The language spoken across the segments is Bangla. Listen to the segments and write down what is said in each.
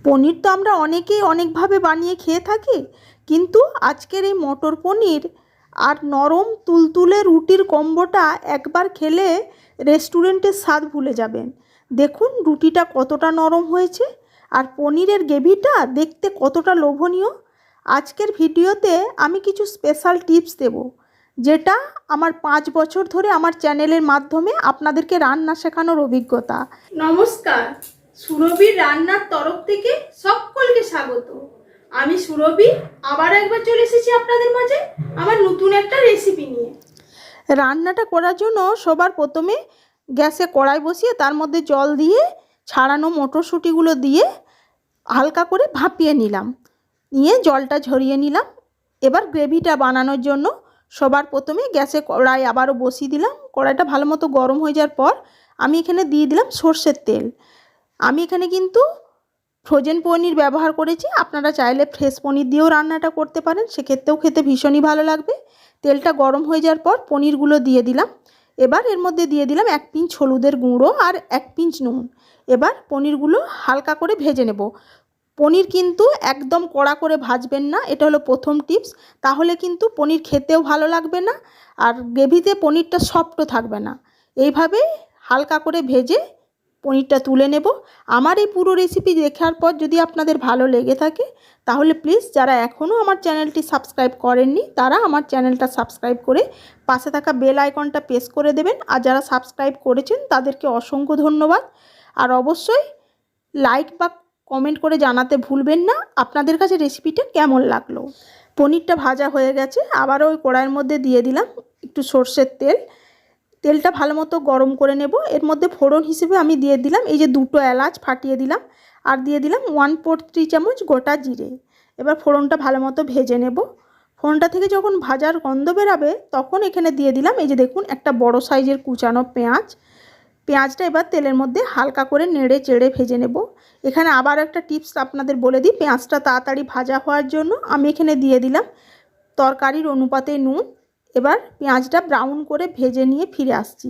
পনির তো আমরা অনেকেই অনেকভাবে বানিয়ে খেয়ে থাকি, কিন্তু আজকের এই মটর পনির আর নরম তুলতুলে রুটির কম্বোটা একবার খেলে রেস্টুরেন্টের স্বাদ ভুলে যাবেন। দেখুন রুটিটা কতটা নরম হয়েছে আর পনিরের গ্রেভিটা দেখতে কতটা লোভনীয়। আজকের ভিডিওতে আমি কিছু স্পেশাল টিপস দেব, যেটা আমার 5 বছর ধরে আমার চ্যানেলের মাধ্যমে আপনাদেরকে রান্না শেখানোর অভিজ্ঞতা। নমস্কার, সুরভির রান্নার তরফ থেকে সকলকে স্বাগত। আমি সুরভি আবার একবার চলে এসেছি আপনাদের মাঝে আমার নতুন একটা রেসিপি নিয়ে। রান্নাটা করার জন্য সবার প্রথমে গ্যাসে কড়াই বসিয়ে তার মধ্যে জল দিয়ে ছাড়ানো মটরশুঁটিগুলো দিয়ে হালকা করে ভাপিয়ে নিলাম, নিয়ে জলটা ঝরিয়ে নিলাম। এবার গ্রেভিটা বানানোর জন্য সবার প্রথমে গ্যাসে কড়াই আবারও বসিয়ে দিলাম। কড়াইটা ভালো মতো গরম হয়ে যাওয়ার পর আমি এখানে দিয়ে দিলাম সর্ষের তেল। আমি এখানে কিন্তু ফ্রোজেন পনির ব্যবহার করেছি, আপনারা চাইলে ফ্রেশ পনির দিয়েও রান্নাটা করতে পারেন, সেক্ষেত্রেও খেতে ভীষণই ভালো লাগবে। তেলটা গরম হয়ে যাওয়ার পর পনিরগুলো দিয়ে দিলাম। এবার এর মধ্যে দিয়ে দিলাম 1 পিঞ্চ হলুদের গুঁড়ো আর 1 পিঞ্চ নুন। এবার পনিরগুলো হালকা করে ভেজে নেব। পনির কিন্তু একদম কড়া করে ভাজবেন না, এটা হলো প্রথম টিপস। তাহলে কিন্তু পনির খেতেও ভালো লাগবে না আর গ্রেভিতে পনিরটা সফটও থাকবে না। এইভাবে হালকা করে ভেজে পনিরটা তুলে নেব। আমার এই পুরো রেসিপি দেখার পর যদি আপনাদের ভালো লেগে থাকে তাহলে প্লিজ যারা এখনও আমার চ্যানেলটি সাবস্ক্রাইব করেননি তারা আমার চ্যানেলটা সাবস্ক্রাইব করে পাশে থাকা বেল আইকনটা প্রেস করে দেবেন। আর যারা সাবস্ক্রাইব করেছেন তাদেরকে অসংখ্য ধন্যবাদ। আর অবশ্যই লাইক বা কমেন্ট করে জানাতে ভুলবেন না আপনাদের কাছে রেসিপিটা কেমন লাগলো। পনিরটা ভাজা হয়ে গেছে, আবারও ওই কড়াইয়ের মধ্যে দিয়ে দিলাম একটু সর্ষের তেল। তেলটা ভালো মতো গরম করে নেব। এর মধ্যে ফোড়ন হিসেবে আমি দিয়ে দিলাম এই যে 2টো এলাচ ফাটিয়ে দিলাম, আর দিয়ে দিলাম 1/4 চামচ গোটা জিরে। এবার ফোড়নটা ভালো মতো ভেজে নেব। ফোড়নটা থেকে যখন ভাজার গন্ধ বেরাবে তখন এখানে দিয়ে দিলাম এই যে দেখুন একটা বড় সাইজের কুচানো পেঁয়াজ। পেঁয়াজটা এবার তেলের মধ্যে হালকা করে নেড়ে চেড়ে ভেজে নেব। এখানে আবার একটা টিপস আপনাদের বলে দিই, পেঁয়াজটা তাড়াতাড়ি ভাজা হওয়ার জন্য আমি এখানে দিয়ে দিলাম তরকারির অনুপাতে নুন। এবার পেঁয়াজটা ব্রাউন করে ভেজে নিয়ে ফিরে আসছি।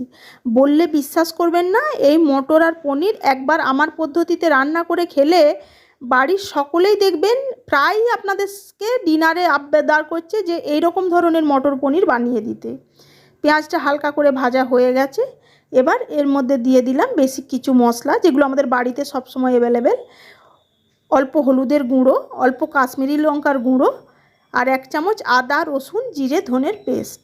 বললে বিশ্বাস করবেন না, এই মটর আর পনির একবার আমার পদ্ধতিতে রান্না করে খেলে বাড়ির সকলেই দেখবেন প্রায় আপনাদেরকে ডিনারে আবদার করছে যে এই রকম ধরনের মটর পনির বানিয়ে দিতে। পেঁয়াজটা হালকা করে ভাজা হয়ে গেছে। এবার এর মধ্যে দিয়ে দিলাম বেসিক কিছু মশলা যেগুলো আমাদের বাড়িতে সবসময় অ্যাভেলেবেল। অল্প হলুদের গুঁড়ো, অল্প কাশ্মীরি লঙ্কার গুঁড়ো, আর 1 চামচ আদা রসুন জিরে ধনের পেস্ট।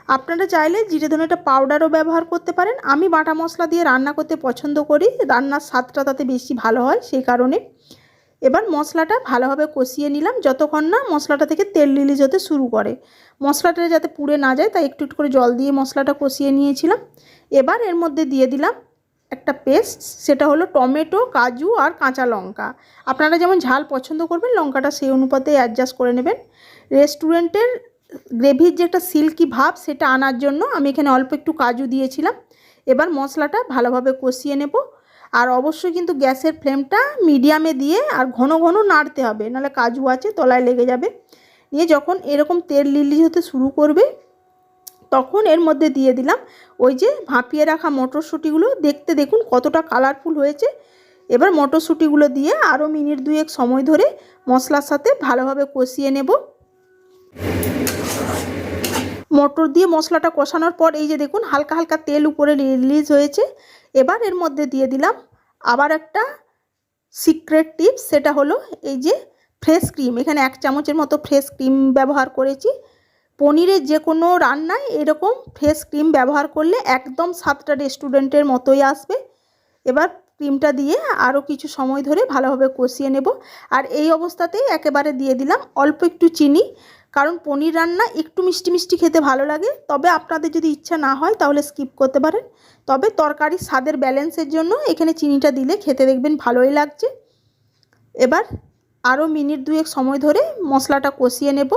আপনারা চাইলে জিরে ধনেটা পাউডারও ব্যবহার করতে পারেন। আমি বাটা মশলা দিয়ে রান্না করতে পছন্দ করি, রান্নার স্বাদটা তাতে বেশি ভালো হয় সেই কারণে। এবার মশলাটা ভালোভাবে কষিয়ে নিলাম যতক্ষণ না মশলাটা থেকে তেল রিলিজ হতে শুরু করে। মশলাটা যাতে পুড়ে না যায় তাই একটু একটু করে জল দিয়ে মশলাটা কষিয়ে নিয়েছিলাম। এবার এর মধ্যে দিয়ে দিলাম একটা পেস্ট, সেটা হলো টমেটো, কাজু আর কাঁচা লঙ্কা। আপনারা যেমন ঝাল পছন্দ করবেন লঙ্কাটা সেই অনুপাতে অ্যাডজাস্ট করে নেবেন। রেস্টুরেন্টের গ্রেভির যে একটা সিল্কি ভাব সেটা আনার জন্য আমি এখানে অল্প একটু কাজু দিয়েছিলাম। এবার মশলাটা ভালোভাবে কষিয়ে নেব। আর অবশ্যই কিন্তু গ্যাসের ফ্লেমটা মিডিয়ামে দিয়ে আর ঘন ঘন নাড়তে হবে, নাহলে কাজু আছে তলায় লেগে যাবে। নিয়ে যখন এরকম তেল রিলিজ হতে শুরু করবে তখন এর মধ্যে দিয়ে দিলাম ওই যে ভাপিয়ে রাখা মটরশুঁটিগুলো। দেখতে দেখুন কতটা কালারফুল হয়েছে। এবার মটরশুঁটিগুলো দিয়ে আরও মিনিট 2 সময় ধরে মশলার সাথে ভালোভাবে কষিয়ে নেব। মটর দিয়ে মশলাটা কষানোর পর এই যে দেখুন হালকা হালকা তেল উপরে রিলিজ হয়েছে। এবার এর মধ্যে দিয়ে দিলাম আবার একটা সিক্রেট টিপস, সেটা হলো এই যে ফ্রেশ ক্রিম। এখানে 1 চামচের মতো ফ্রেশ ক্রিম ব্যবহার করেছি। পনিরের যে কোনো রান্নায় এরকম ফ্রেশ ক্রিম ব্যবহার করলে একদম স্বাদটা রেস্টুরেন্টের মতোই আসবে। এবার ক্রিমটা দিয়ে আরও কিছু সময় ধরে ভালোভাবে কষিয়ে নেব। আর এই অবস্থাতেই একেবারে দিয়ে দিলাম অল্প একটু চিনি, কারণ পনির রান্না একটু মিষ্টি মিষ্টি খেতে ভালো লাগে। তবে আপনাদের যদি ইচ্ছা না হয় তাহলে স্কিপ করতে পারেন। তবে তরকারির স্বাদের ব্যালেন্সের জন্য এখানে চিনিটা দিলে খেতে দেখবেন ভালোই লাগছে। এবার আরও মিনিট 2 সময় ধরে মশলাটা কষিয়ে নেব।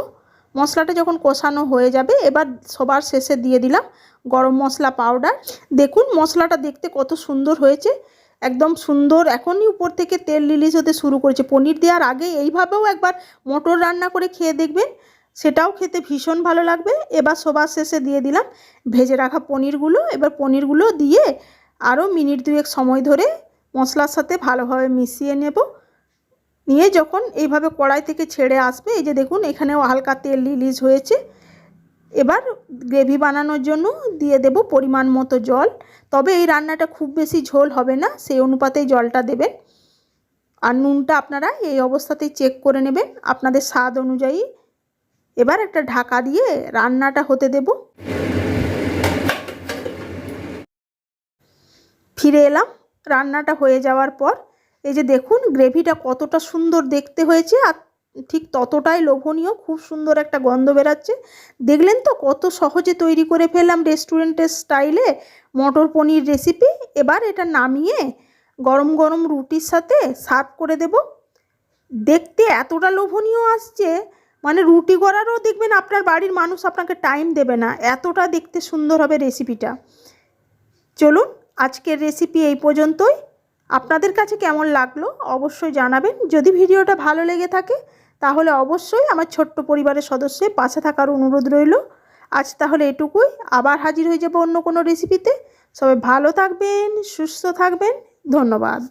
মশলাটা যখন কষানো হয়ে যাবে এবার সবার শেষে দিয়ে দিলাম গরম মশলা পাউডার। দেখুন মশলাটা দেখতে কত সুন্দর হয়েছে, একদম সুন্দর। এখনই উপর থেকে তেল রিলিজ হতে শুরু করেছে। পনির দেওয়ার আগে এইভাবেও একবার মটর রান্না করে খেয়ে দেখবেন, সেটাও খেতে ভীষণ ভালো লাগবে। এবার সবার শেষে দিয়ে দিলাম ভেজে রাখা পনিরগুলো। এবার পনিরগুলো দিয়ে আরও মিনিট 2 সময় ধরে মশলার সাথে ভালোভাবে মিশিয়ে নেব। নিয়ে যখন এইভাবে কড়াই থেকে ছেড়ে আসবে, এই যে দেখুন এখানেও হালকা তেল রিলিজ হয়েছে। এবার গ্রেভি বানানোর জন্য দিয়ে দেব পরিমাণ মতো জল। তবে এই রান্নাটা খুব বেশি ঝোল হবে না, সেই অনুপাতেই জলটা দেবেন। আর নুনটা আপনারা এই অবস্থাতেই চেক করে নেবেন আপনাদের স্বাদ অনুযায়ী। এবার একটা ঢাকা দিয়ে রান্নাটা হতে দেব। ফিরে এলাম রান্নাটা হয়ে যাওয়ার পর। এই যে দেখুন গ্রেভিটা কতটা সুন্দর দেখতে হয়েছে, আর ঠিক ততটাই লোভনীয়, খুব সুন্দর একটা গন্ধ বেরাচ্ছে। দেখলেন তো কত সহজে তৈরি করে ফেললাম রেস্টুরেন্টের স্টাইলে মটর পনির রেসিপি। এবার এটা নামিয়ে গরম গরম রুটির সাথে সার্ভ করে দেব। দেখতে এতটা লোভনীয় আসছে, মানে রুটি করারও দেখবেন আপনার বাড়ির মানুষ আপনাকে টাইম দেবে না, এতটা দেখতে সুন্দর হবে রেসিপিটা। চলুন আজকের রেসিপি এই পর্যন্তই। আপনাদের কাছে কেমন লাগলো অবশ্যই জানাবেন। যদি ভিডিওটা ভালো লেগে থাকে তাহলে অবশ্যই আমার ছোট্ট পরিবারের সদস্যের পাশে থাকার অনুরোধ রইল। আজ তাহলে এটুকুই, আবার হাজির হয়ে যাব অন্য কোনো রেসিপিতে। সবাই ভালো থাকবেন, সুস্থ থাকবেন, ধন্যবাদ।